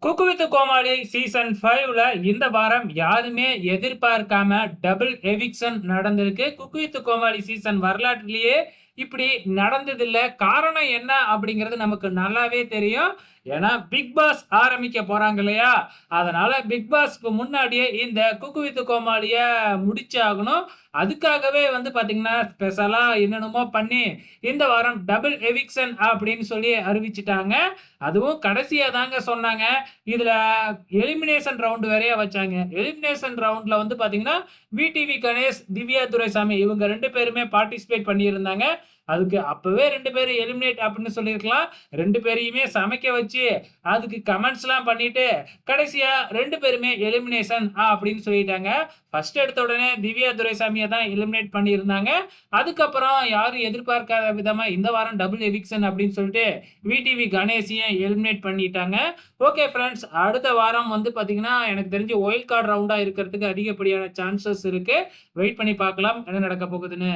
Cook with Comali season 5ல இந்த வாரம் யாருமே எதிர்பார்க்காம டபுள் எவிக்ஷன் நடந்திருக்கு. குக்கு வித் கோமாளி சீசன் வரலாற்றிலேயே இப்படி நடந்ததில்ல. காரணம் என்ன அப்படிங்கிறது நமக்கு நல்லாவே தெரியும். ஏன்னா பிக் பாஸ் ஆரம்பிக்க போறாங்க இல்லையா? அதனால பிக் பாஸ்க்கு முன்னாடியே இந்த குக்கு வித் கோமாளிய முடிச்சாகணும். அதுக்காகவே வந்து பார்த்தீங்கன்னா, ஸ்பெஷலா என்னென்னமோ பண்ணி இந்த வாரம் டபுள் எவிக்ஷன் அப்படின்னு சொல்லி அறிவிச்சுட்டாங்க. அதுவும் கடைசியா தாங்க சொன்னாங்க. இதுல எலிமினேஷன் ரவுண்ட் வேறயா வச்சாங்க. எலிமினேஷன் ரவுண்ட்ல வந்து பாத்தீங்கன்னா, விடிவி கணேஷ், திவ்யா துரைசாமி இவங்க 2 பேருமே பார்ட்டிசிபேட் பண்ணியிருந்தாங்க. அதுக்கு அப்பவே 2 பேரும் எலிமினேட் அப்படின்னு சொல்லியிருக்கலாம். 2 பேரையுமே சமைக்க வச்சு, அதுக்கு கமெண்ட்ஸ்லாம் பண்ணிட்டு, கடைசியா 2 பேருமே எலிமினேஷன் அப்படின்னு சொல்லிட்டாங்க. ஃபர்ஸ்ட் எடுத்த உடனே திவ்யா துரைசாமிய தான் எலிமினேட் பண்ணியிருந்தாங்க. அதுக்கப்புறம் யாரும் எதிர்பார்க்காத விதமா இந்த வாரம் டபுள் எவிக்ஷன் அப்படின்னு சொல்லிட்டு விடிவி கணேஷையும் எலிமினேட் பண்ணிட்டாங்க. ஓகே ஃபிரெண்ட்ஸ், அடுத்த வாரம் வந்து பார்த்தீங்கன்னா, எனக்கு தெரிஞ்சு ஒயில்ட் கார்ட் ரவுண்டா இருக்கிறதுக்கு அதிகப்படியான சான்சஸ் இருக்கு. வெயிட் பண்ணி பார்க்கலாம் என்ன நடக்க போகுதுன்னு.